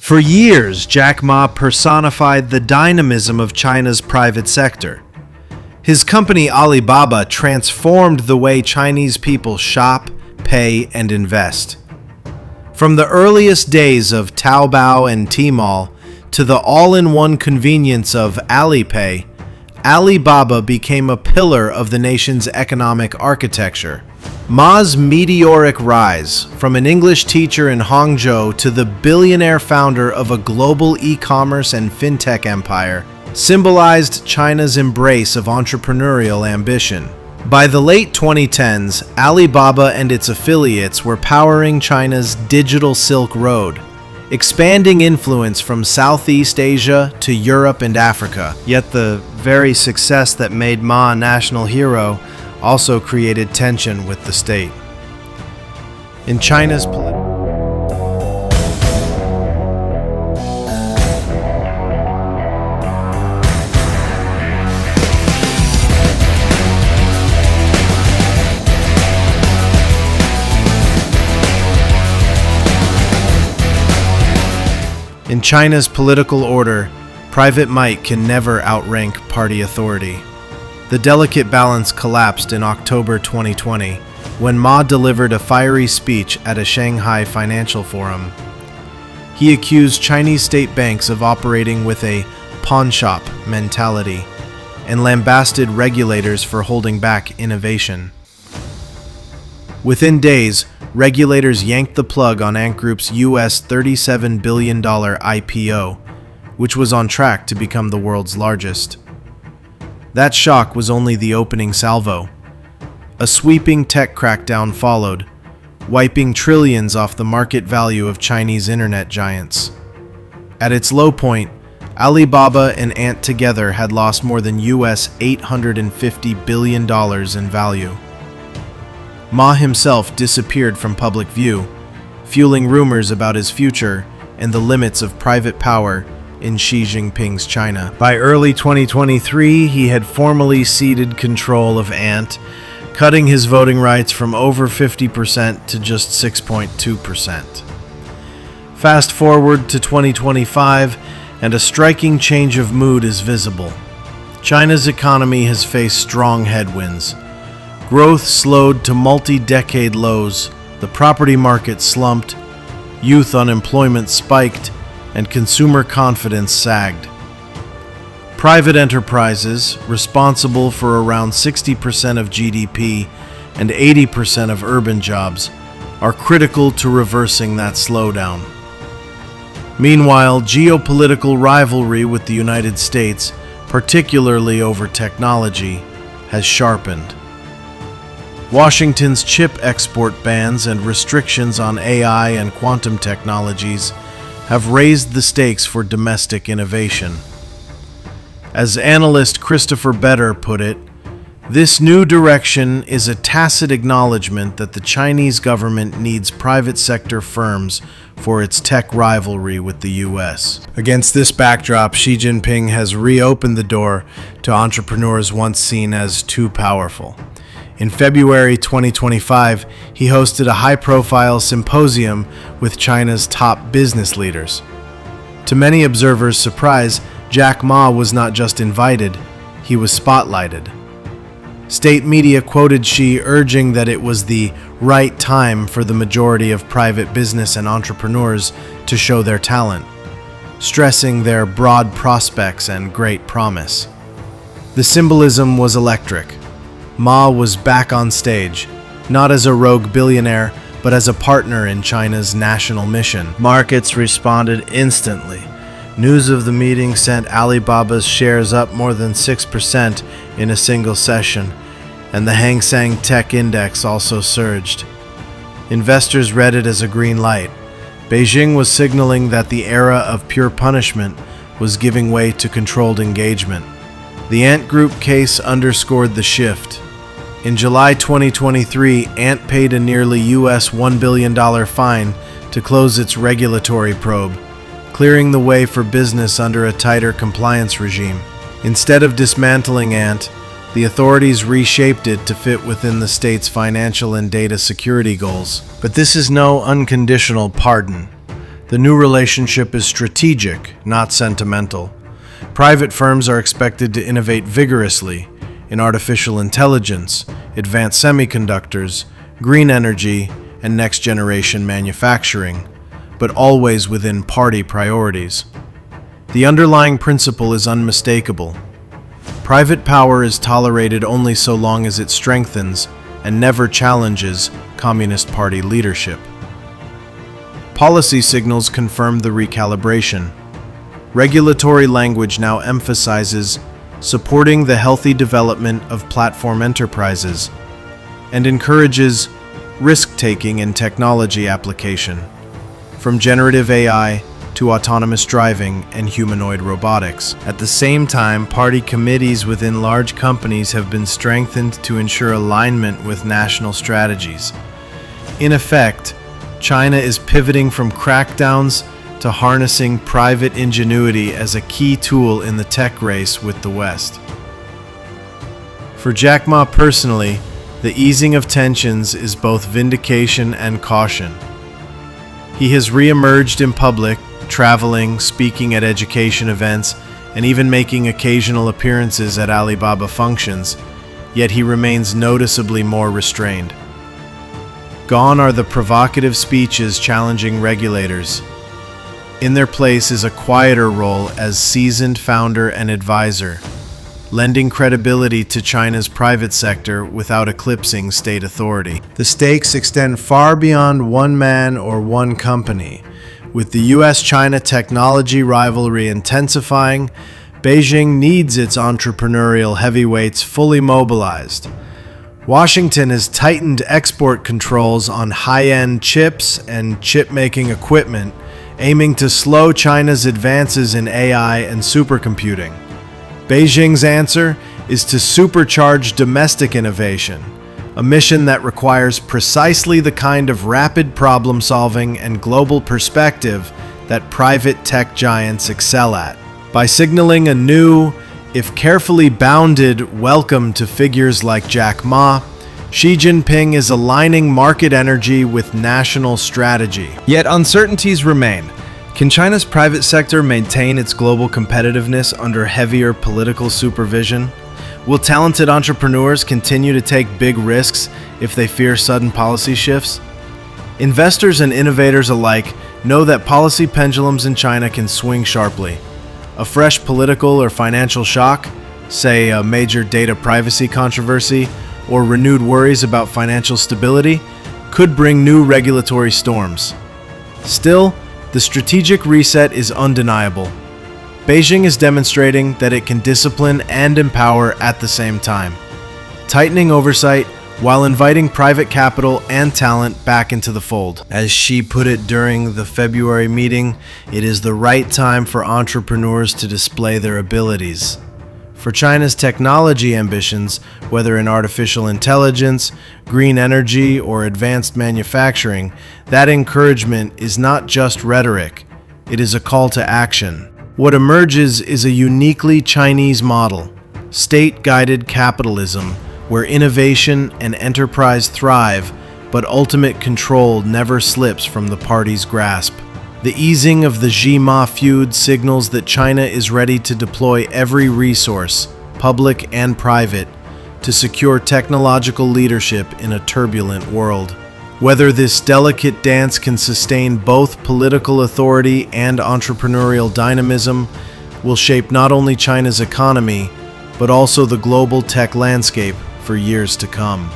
For years, Jack Ma personified the dynamism of China's private sector. His company Alibaba transformed the way Chinese people shop, pay, and invest. From the earliest days of Taobao and Tmall to the all-in-one convenience of Alipay, Alibaba became a pillar of the nation's economic architecture. Ma's meteoric rise, from an English teacher in Hangzhou to the billionaire founder of a global e-commerce and fintech empire, symbolized China's embrace of entrepreneurial ambition. By the late 2010s, Alibaba and its affiliates were powering China's digital Silk Road, expanding influence from Southeast Asia to Europe and Africa. Yet the very success that made Ma a national hero also created tension with the state. In China's In China's political order, private might can never outrank party authority. The delicate balance collapsed in October 2020 when Ma delivered a fiery speech at a Shanghai financial forum. He accused Chinese state banks of operating with a pawn-shop mentality and lambasted regulators for holding back innovation. Within days, regulators yanked the plug on Ant Group's US $37 billion IPO, which was on track to become the world's largest. That shock was only the opening salvo. A sweeping tech crackdown followed, wiping trillions off the market value of Chinese internet giants. At its low point, Alibaba and Ant together had lost more than US $850 billion in value. Ma himself disappeared from public view, fueling rumors about his future and the limits of private power in Xi Jinping's China. By early 2023, he had formally ceded control of Ant, cutting his voting rights from over 50% to just 6.2%. Fast forward to 2025, and a striking change of mood is visible. China's economy has faced strong headwinds. Growth slowed to multi-decade lows, the property market slumped, youth unemployment spiked, and consumer confidence sagged. Private enterprises, responsible for around 60% of GDP and 80% of urban jobs, are critical to reversing that slowdown. Meanwhile, geopolitical rivalry with the United States, particularly over technology, has sharpened. Washington's chip export bans and restrictions on AI and quantum technologies have raised the stakes for domestic innovation. As analyst Christopher Better put it, this new direction is a tacit acknowledgement that the Chinese government needs private sector firms for its tech rivalry with the US. Against this backdrop, Xi Jinping has reopened the door to entrepreneurs once seen as too powerful. In February 2025, he hosted a high-profile symposium with China's top business leaders. To many observers' surprise, Jack Ma was not just invited, he was spotlighted. State media quoted Xi urging that it was the right time for the majority of private business and entrepreneurs to show their talent, stressing their broad prospects and great promise. The symbolism was electric. Ma was back on stage, not as a rogue billionaire, but as a partner in China's national mission. Markets responded instantly. News of the meeting sent Alibaba's shares up more than 6% in a single session, and the Hang Seng Tech Index also surged. Investors read it as a green light. Beijing was signaling that the era of pure punishment was giving way to controlled engagement. The Ant Group case underscored the shift. In July 2023, Ant paid a nearly US $1 billion fine to close its regulatory probe, clearing the way for business under a tighter compliance regime. Instead of dismantling Ant, the authorities reshaped it to fit within the state's financial and data security goals. But this is no unconditional pardon. The new relationship is strategic, not sentimental. Private firms are expected to innovate vigorously in artificial intelligence, advanced semiconductors, green energy, and next-generation manufacturing, but always within party priorities. The underlying principle is unmistakable. Private power is tolerated only so long as it strengthens and never challenges Communist Party leadership. Policy signals confirm the recalibration. Regulatory language now emphasizes supporting the healthy development of platform enterprises and encourages risk-taking in technology application, from generative AI to autonomous driving and humanoid robotics. At the same time, party committees within large companies have been strengthened to ensure alignment with national strategies. In effect, China is pivoting from crackdowns to harnessing private ingenuity as a key tool in the tech race with the West. For Jack Ma personally, the easing of tensions is both vindication and caution. He has re-emerged in public, traveling, speaking at education events, and even making occasional appearances at Alibaba functions, yet he remains noticeably more restrained. Gone are the provocative speeches challenging regulators. In their place is a quieter role as seasoned founder and advisor, lending credibility to China's private sector without eclipsing state authority. The stakes extend far beyond one man or one company. With the US-China technology rivalry intensifying, Beijing needs its entrepreneurial heavyweights fully mobilized. Washington has tightened export controls on high-end chips and chip-making equipment, aiming to slow China's advances in AI and supercomputing. Beijing's answer is to supercharge domestic innovation, a mission that requires precisely the kind of rapid problem-solving and global perspective that private tech giants excel at. By signaling a new, if carefully bounded, welcome to figures like Jack Ma, Xi Jinping is aligning market energy with national strategy. Yet uncertainties remain. Can China's private sector maintain its global competitiveness under heavier political supervision? Will talented entrepreneurs continue to take big risks if they fear sudden policy shifts? Investors and innovators alike know that policy pendulums in China can swing sharply. A fresh political or financial shock, say a major data privacy controversy, or renewed worries about financial stability, could bring new regulatory storms. Still, the strategic reset is undeniable. Beijing is demonstrating that it can discipline and empower at the same time, tightening oversight while inviting private capital and talent back into the fold. As Xi put it during the February meeting, it is the right time for entrepreneurs to display their abilities. For China's technology ambitions, whether in artificial intelligence, green energy, or advanced manufacturing, that encouragement is not just rhetoric, it is a call to action. What emerges is a uniquely Chinese model, state-guided capitalism, where innovation and enterprise thrive, but ultimate control never slips from the party's grasp. The easing of the Xi-Ma feud signals that China is ready to deploy every resource, public and private, to secure technological leadership in a turbulent world. Whether this delicate dance can sustain both political authority and entrepreneurial dynamism will shape not only China's economy, but also the global tech landscape for years to come.